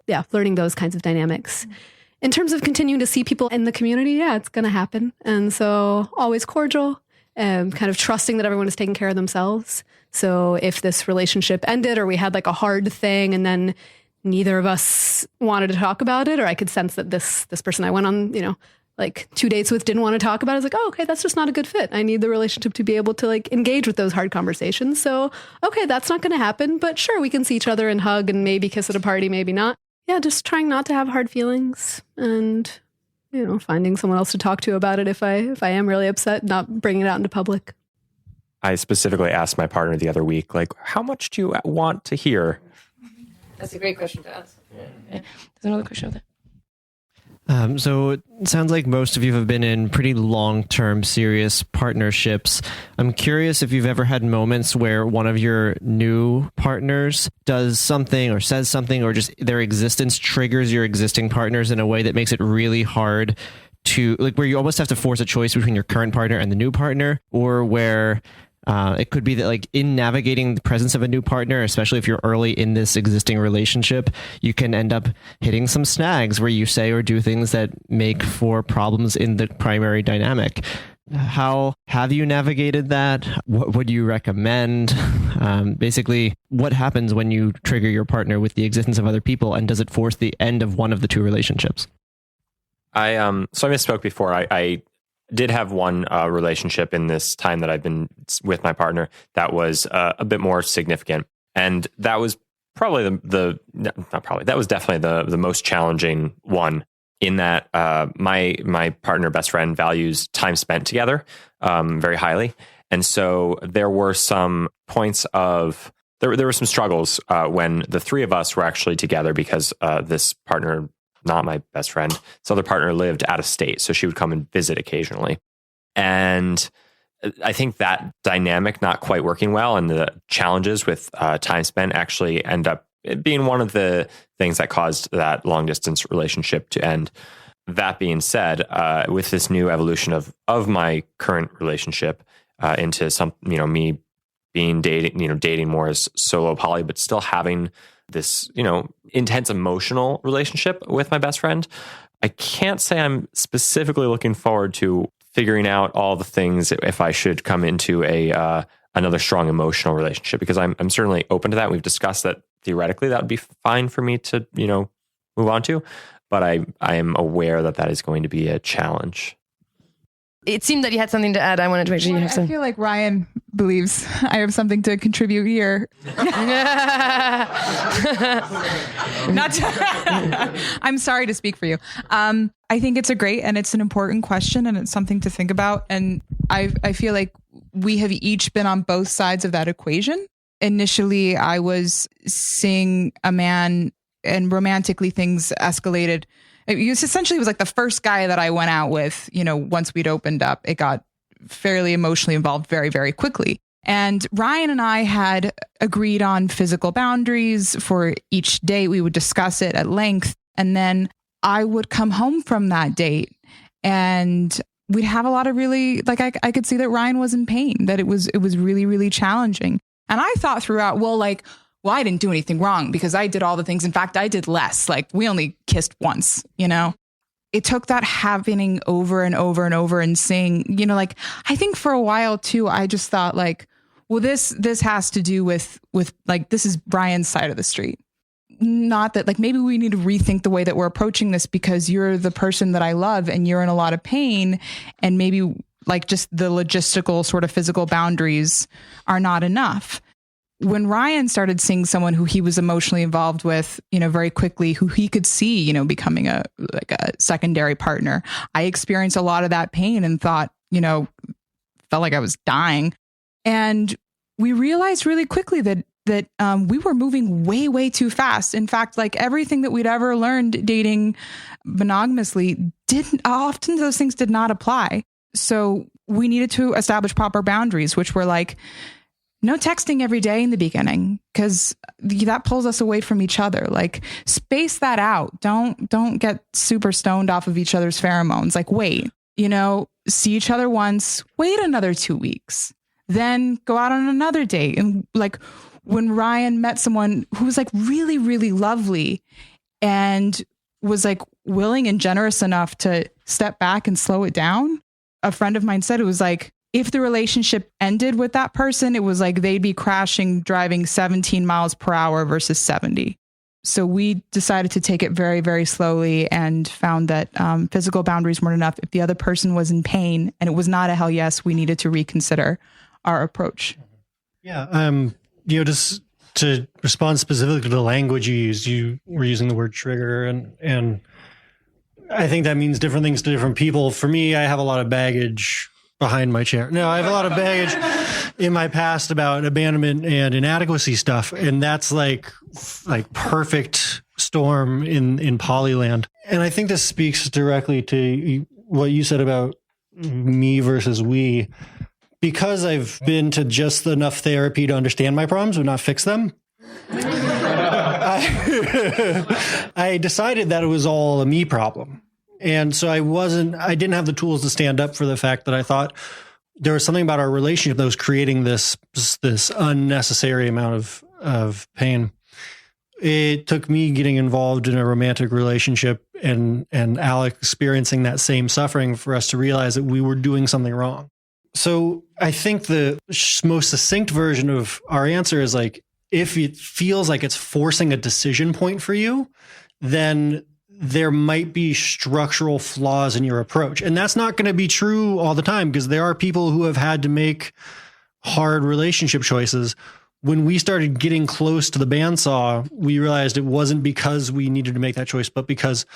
those kinds of dynamics. In terms of continuing to see people in the community, yeah, it's going to happen. And so always cordial and kind of trusting that everyone is taking care of themselves. So if this relationship ended or we had like a hard thing and then neither of us wanted to talk about it, or I could sense that this person I went on, like 2 dates with didn't want to talk about it, I was like, oh, okay, that's just not a good fit. I need the relationship to be able to like engage with those hard conversations. So, okay, that's not going to happen, but sure, we can see each other and hug and maybe kiss at a party, maybe not. Yeah, just trying not to have hard feelings and, finding someone else to talk to about it if I am really upset, not bringing it out into public. I specifically asked my partner the other week, like, how much do you want to hear? That's a great question to ask. Yeah. There's another question over there. So it sounds like most of you have been in pretty long-term serious partnerships. I'm curious if you've ever had moments where one of your new partners does something or says something, or just their existence triggers your existing partners in a way that makes it really hard to, like, where you almost have to force a choice between your current partner and the new partner, or where it could be that, like, in navigating the presence of a new partner, especially if you're early in this existing relationship, you can end up hitting some snags where you say or do things that make for problems in the primary dynamic. How have you navigated that? What would you recommend? Basically, what happens when you trigger your partner with the existence of other people, and does it force the end of one of the two relationships? So I misspoke before. I did have one relationship in this time that I've been with my partner that was a bit more significant, and that was probably that was definitely the most challenging one. In that my partner, best friend, values time spent together very highly, and so there were some points of there were some struggles when the three of us were actually together, because this partner, not my best friend, this other partner, lived out of state, so she would come and visit occasionally. And I think that dynamic not quite working well, and the challenges with time spent actually end up being one of the things that caused that long distance relationship to end. That being said, with this new evolution of my current relationship into some, me being dating more as solo poly, but still having this, intense emotional relationship with my best friend, I can't say I'm specifically looking forward to figuring out all the things if I should come into another strong emotional relationship, because I'm certainly open to that. We've discussed that theoretically that would be fine for me to, move on to, but I am aware that is going to be a challenge. It seemed that you had something to add. I wanted to make sure you have I something. feel like Ryan believes I have something to contribute here. I'm sorry to speak for you. I think it's an important question, and it's something to think about. And I feel like we have each been on both sides of that equation. Initially, I was seeing a man, and romantically things escalated. It was like the first guy that I went out with, once we'd opened up, it got fairly emotionally involved very, very quickly. And Ryan and I had agreed on physical boundaries for each date. We would discuss it at length. And then I would come home from that date, and we'd have a lot of really, like, I could see that Ryan was in pain, that it was really, really challenging. And I thought throughout, I didn't do anything wrong because I did all the things. In fact, I did less. Like, we only kissed once, It took that happening over and over and over and saying, I think for a while too, I just thought like, well, this has to do with like, this is Brian's side of the street. Not that, like, maybe we need to rethink the way that we're approaching this, because you're the person that I love and you're in a lot of pain, and maybe like just the logistical sort of physical boundaries are not enough. When Ryan started seeing someone who he was emotionally involved with, very quickly, who he could see, becoming a secondary partner, I experienced a lot of that pain and thought, felt like I was dying. And we realized really quickly that we were moving way, way too fast. In fact, like, everything that we'd ever learned dating monogamously often those things did not apply. So we needed to establish proper boundaries, which were like, no texting every day in the beginning, because that pulls us away from each other. Like, space that out. Don't get super stoned off of each other's pheromones. Like, wait, see each other once, wait another 2 weeks, then go out on another date. And like, when Ryan met someone who was like really, really lovely and was like willing and generous enough to step back and slow it down, a friend of mine said it was like, if the relationship ended with that person, it was like they'd be crashing, driving 17 miles per hour versus 70. So we decided to take it very, very slowly, and found that physical boundaries weren't enough. If the other person was in pain and it was not a hell yes, we needed to reconsider our approach. Yeah. Just to respond specifically to the language you used, you were using the word trigger, and I think that means different things to different people. For me, I have a lot of baggage behind my chair. No, I have a lot of baggage in my past about abandonment and inadequacy stuff. And that's like perfect storm in Polyland. And I think this speaks directly to what you said about me versus we. Because I've been to just enough therapy to understand my problems but not fix them, I decided that it was all a me problem. And so I didn't have the tools to stand up for the fact that I thought there was something about our relationship that was creating this unnecessary amount of pain. It took me getting involved in a romantic relationship and Alec experiencing that same suffering for us to realize that we were doing something wrong. So I think the most succinct version of our answer is like, if it feels like it's forcing a decision point for you, then there might be structural flaws in your approach. And that's not going to be true all the time, because there are people who have had to make hard relationship choices. When we started getting close to the bandsaw, we realized it wasn't because we needed to make that choice, but because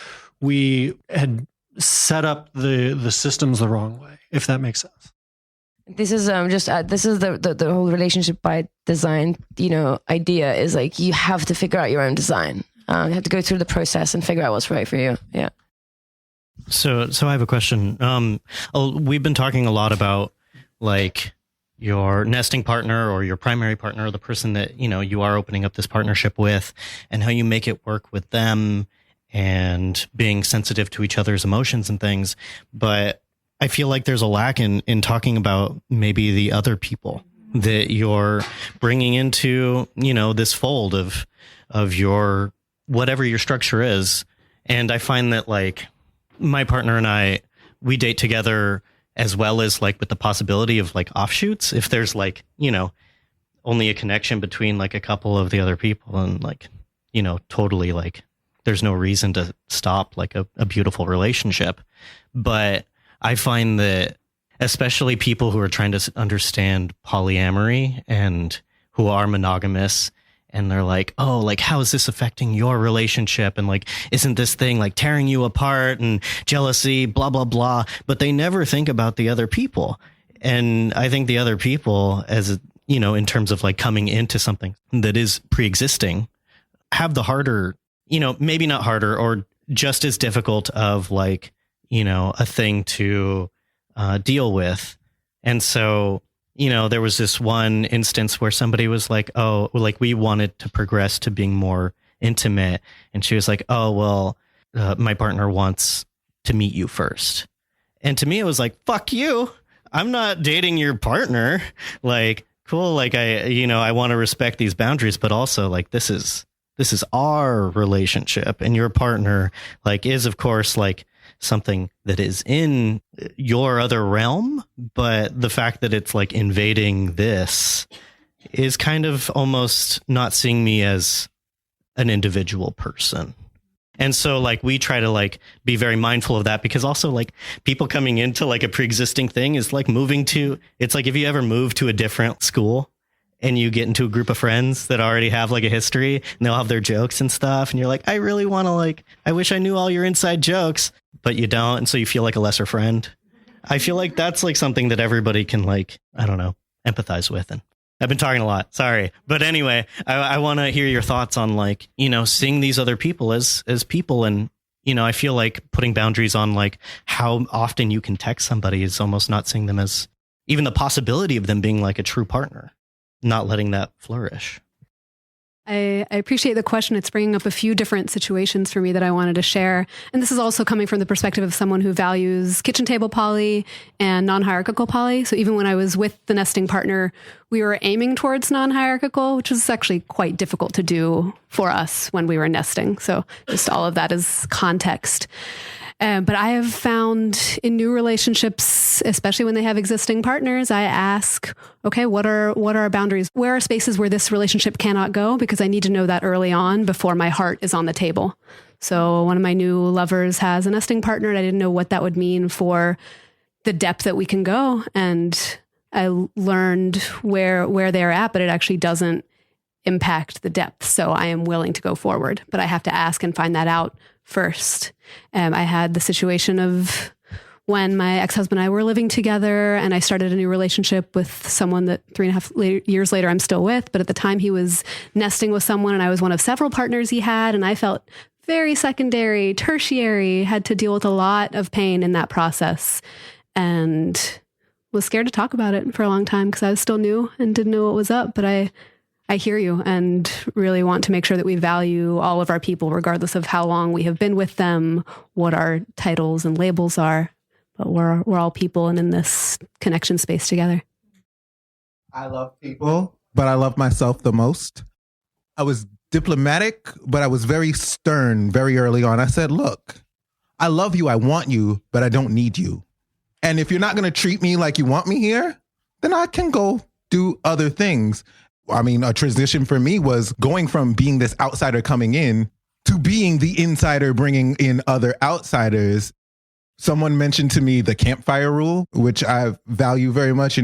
we had set up the systems the wrong way, if that makes sense. This is this is the whole relationship by design, idea is like, you have to figure out your own design. You have to go through the process and figure out what's right for you. Yeah. So I have a question. We've been talking a lot about like your nesting partner or your primary partner, or the person that, you are opening up this partnership with, and how you make it work with them and being sensitive to each other's emotions and things. But I feel like there's a lack in talking about maybe the other people that you're bringing into, this fold of your, whatever your structure is. And I find that like my partner and I, we date together as well as like with the possibility of like offshoots. If there's like, only a connection between like a couple of the other people, and like, totally like there's no reason to stop like a beautiful relationship. But I find that especially people who are trying to understand polyamory and who are monogamous, and they're like, oh, like, how is this affecting your relationship? And like, isn't this thing like tearing you apart, and jealousy, blah, blah, blah. But they never think about the other people. And I think the other people, as in terms of like coming into something that is pre-existing, have the harder, maybe not harder, or just as difficult of like, a thing to deal with. And so, there was this one instance where somebody was like, oh, like we wanted to progress to being more intimate. And she was like, oh, well, my partner wants to meet you first. And to me, it was like, fuck you. I'm not dating your partner. Like, cool. Like I want to respect these boundaries, but also like, this is our relationship, and your partner like is of course like something that is in your other realm, but the fact that it's like invading this is kind of almost not seeing me as an individual person. And so like we try to like be very mindful of that, because also like people coming into like a pre-existing thing is like it's like if you ever move to a different school and you get into a group of friends that already have like a history, and they'll have their jokes and stuff, and you're like, I really want to like, I wish I knew all your inside jokes, but you don't. And so you feel like a lesser friend. I feel like that's like something that everybody can like, I don't know, empathize with. And I've been talking a lot, sorry. But anyway, I want to hear your thoughts on like, seeing these other people as people. And, I feel like putting boundaries on like how often you can text somebody is almost not seeing them as even the possibility of them being like a true partner, not letting that flourish. I appreciate the question. It's bringing up a few different situations for me that I wanted to share. And this is also coming from the perspective of someone who values kitchen table poly and non-hierarchical poly. So even when I was with the nesting partner, we were aiming towards non-hierarchical, which was actually quite difficult to do for us when we were nesting. So just all of that is context. But I have found in new relationships, especially when they have existing partners, I ask, okay, what are our boundaries? Where are spaces where this relationship cannot go? Because I need to know that early on before my heart is on the table. So one of my new lovers has a nesting partner, and I didn't know what that would mean for the depth that we can go. And I learned where they're at, but it actually doesn't impact the depth. So I am willing to go forward, but I have to ask and find that out first. I had the situation of when my ex-husband and I were living together, and I started a new relationship with someone that 3.5 years later I'm still with. But at the time he was nesting with someone, and I was one of several partners he had. And I felt very secondary, tertiary, had to deal with a lot of pain in that process, and was scared to talk about it for a long time because I was still new and didn't know what was up. But I hear you and really want to make sure that we value all of our people, regardless of how long we have been with them, what our titles and labels are. But we're all people and in this connection space together. I love people, but I love myself the most. I was diplomatic, but I was very stern very early on. I said, look, I love you, I want you, but I don't need you. And if you're not going to treat me like you want me here, then I can go do other things. I mean, a transition for me was going from being this outsider coming in to being the insider bringing in other outsiders. Someone mentioned to me the campfire rule, which I value very much,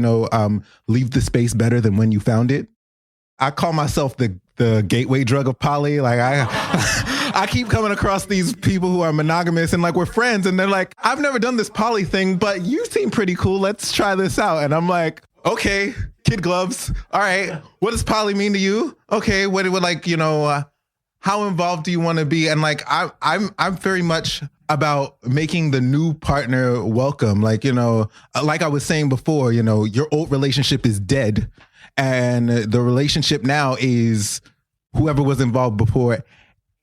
leave the space better than when you found it. I call myself the gateway drug of poly. Like I keep coming across these people who are monogamous and like we're friends and they're like, I've never done this poly thing, but you seem pretty cool. Let's try this out. And I'm like, okay, kid gloves. All right. What does poly mean to you? Okay. What like, how involved do you want to be? And like, I'm very much about making the new partner welcome. Like, like I was saying before, your old relationship is dead. And the relationship now is whoever was involved before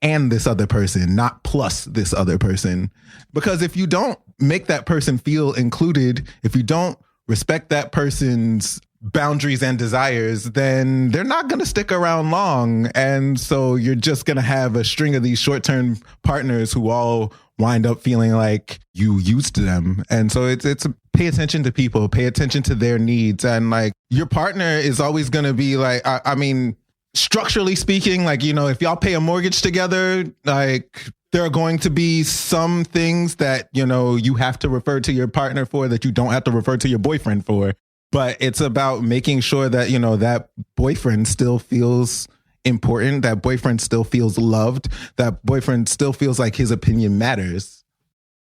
and this other person, not plus this other person. Because if you don't make that person feel included, if you don't respect that person's boundaries and desires, then they're not going to stick around long. And so you're just going to have a string of these short-term partners who all wind up feeling like you used them. And so it's pay attention to people, pay attention to their needs. And like your partner is always going to be like, I mean, structurally speaking, like, if y'all pay a mortgage together, like there are going to be some things that, you have to refer to your partner for that you don't have to refer to your boyfriend for. But it's about making sure that, that boyfriend still feels important, that boyfriend still feels loved, that boyfriend still feels like his opinion matters.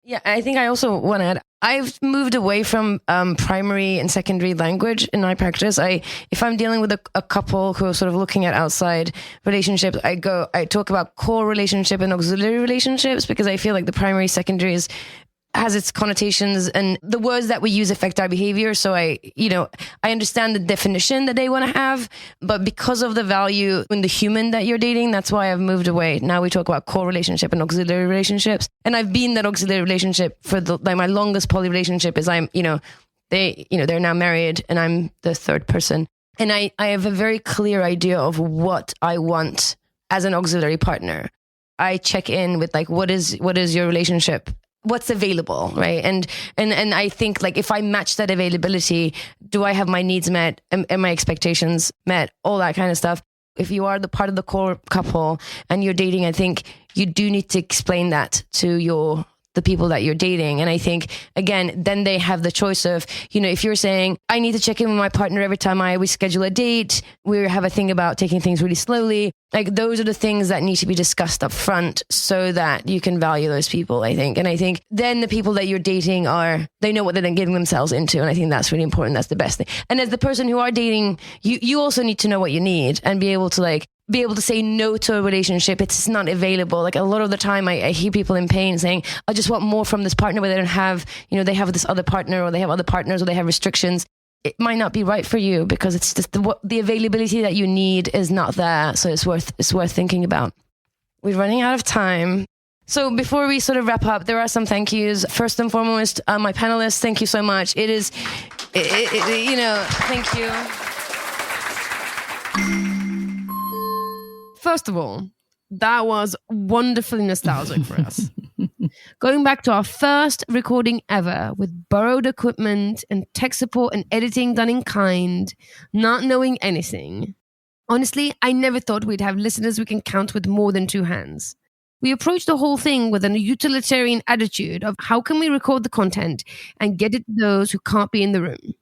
Yeah, I think I also want to add, I've moved away from primary and secondary language in my practice. If I'm dealing with a couple who are sort of looking at outside relationships, I talk about core relationship and auxiliary relationships because I feel like the primary, secondary has its connotations and the words that we use affect our behavior. So I understand the definition that they want to have, but because of the value in the human that you're dating, that's why I've moved away. Now we talk about core relationship and auxiliary relationships. And I've been that auxiliary relationship for my longest poly relationship is they're now married and I'm the third person. And I have a very clear idea of what I want as an auxiliary partner. I check in with like, what is your relationship? What's available, right? And I think like if I match that availability, do I have my needs met? Am my expectations met? All that kind of stuff. If you are the part of the core couple and you're dating, I think you do need to explain that to the people that you're dating. And I think, again, then they have the choice of, if you're saying, I need to check in with my partner every time we schedule a date, we have a thing about taking things really slowly. Like those are the things that need to be discussed up front so that you can value those people, I think. And I think then the people that you're dating they know what they're then getting themselves into. And I think that's really important. That's the best thing. And as the person who are dating, you also need to know what you need and be able to say no to a relationship. It's not available. Like a lot of the time I hear people in pain saying, I just want more from this partner, but they don't have, they have this other partner or they have other partners or they have restrictions. It might not be right for you because it's just the availability that you need is not there. So it's worth thinking about. We're running out of time. So before we sort of wrap up, there are some thank yous. First and foremost, my panelists, thank you so much. Thank you. First of all, that was wonderfully nostalgic for us. Going back to our first recording ever with borrowed equipment and tech support and editing done in kind, not knowing anything. Honestly, I never thought we'd have listeners we can count with more than two hands. We approached the whole thing with a utilitarian attitude of how can we record the content and get it to those who can't be in the room.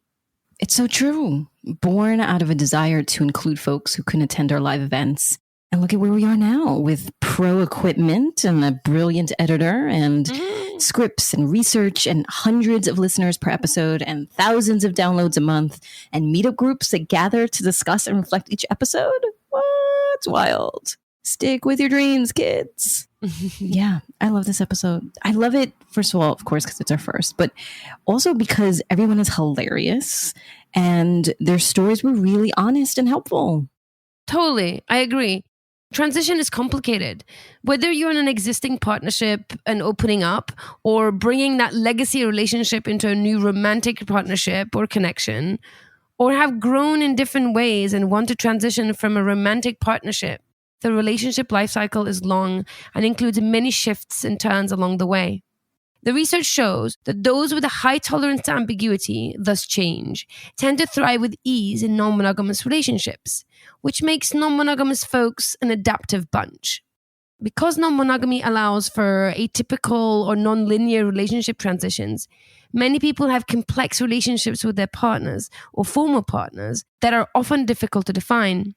It's so true. Born out of a desire to include folks who couldn't attend our live events. And look at where we are now with pro equipment and a brilliant editor and scripts and research and hundreds of listeners per episode and thousands of downloads a month and meetup groups that gather to discuss and reflect each episode. What's wild? Stick with your dreams, kids. Yeah, I love this episode. I love it, first of all, of course, because it's our first, but also because everyone is hilarious and their stories were really honest and helpful. Totally. I agree. Transition is complicated. Whether you're in an existing partnership and opening up, or bringing that legacy relationship into a new romantic partnership or connection, or have grown in different ways and want to transition from a romantic partnership, the relationship life cycle is long and includes many shifts and turns along the way. The research shows that those with a high tolerance to ambiguity, thus change, tend to thrive with ease in non-monogamous relationships, which makes non-monogamous folks an adaptive bunch. Because non-monogamy allows for atypical or non-linear relationship transitions, many people have complex relationships with their partners or former partners that are often difficult to define.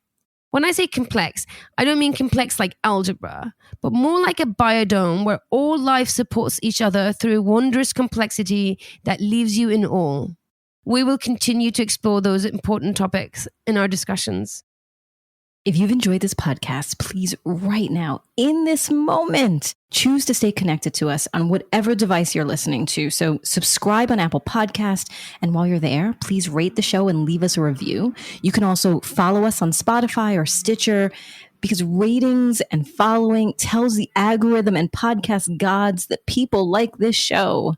When I say complex, I don't mean complex like algebra, but more like a biodome where all life supports each other through wondrous complexity that leaves you in awe. We will continue to explore those important topics in our discussions. If you've enjoyed this podcast, please right now, in this moment, choose to stay connected to us on whatever device you're listening to. So subscribe on Apple Podcast. And while you're there, please rate the show and leave us a review. You can also follow us on Spotify or Stitcher, because ratings and following tells the algorithm and podcast gods that people like this show.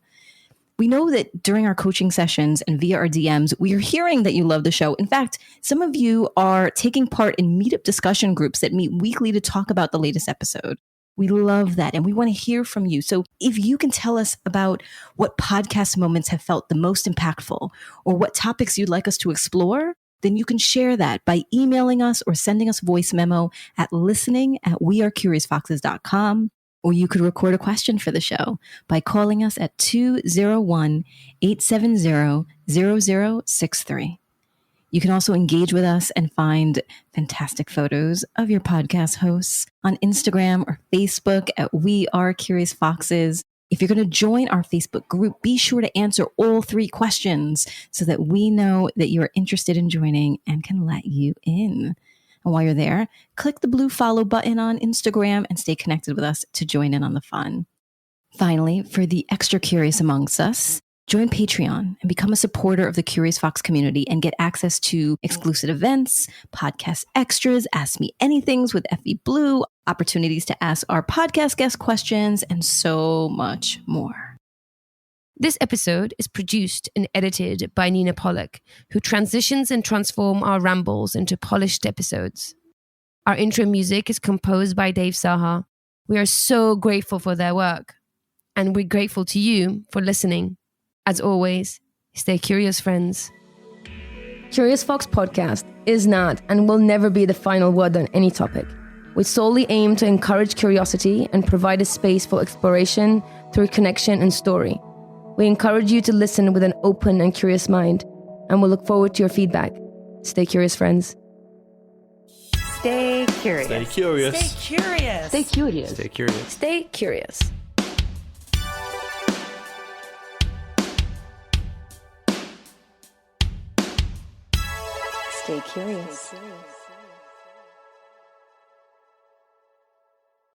We know that during our coaching sessions and via our DMs, we are hearing that you love the show. In fact, some of you are taking part in meetup discussion groups that meet weekly to talk about the latest episode. We love that, and we want to hear from you. So if you can tell us about what podcast moments have felt the most impactful, or what topics you'd like us to explore, then you can share that by emailing us or sending us a voice memo at listening@wearecuriousfoxes.com. Or you could record a question for the show by calling us at 201-870-0063. You can also engage with us and find fantastic photos of your podcast hosts on Instagram or Facebook at We Are Curious Foxes. If you're going to join our Facebook group, be sure to answer all 3 questions so that we know that you are interested in joining and can let you in. And while you're there, click the blue follow button on Instagram and stay connected with us to join in on the fun. Finally, for the extra curious amongst us, join Patreon and become a supporter of the Curious Fox community and get access to exclusive events, podcast extras, Ask Me Anythings with Effy Blue, opportunities to ask our podcast guest questions, and so much more. This episode is produced and edited by Nina Pollock, who transitions and transforms our rambles into polished episodes. Our intro music is composed by Dave Saha. We are so grateful for their work, and we're grateful to you for listening. As always, stay curious, friends. Curious Fox Podcast is not and will never be the final word on any topic. We solely aim to encourage curiosity and provide a space for exploration through connection and story. We encourage you to listen with an open and curious mind, and we'll look forward to your feedback. Stay curious, friends. Stay curious. Stay curious. Stay curious. Stay curious. Stay curious. Stay curious. Stay curious.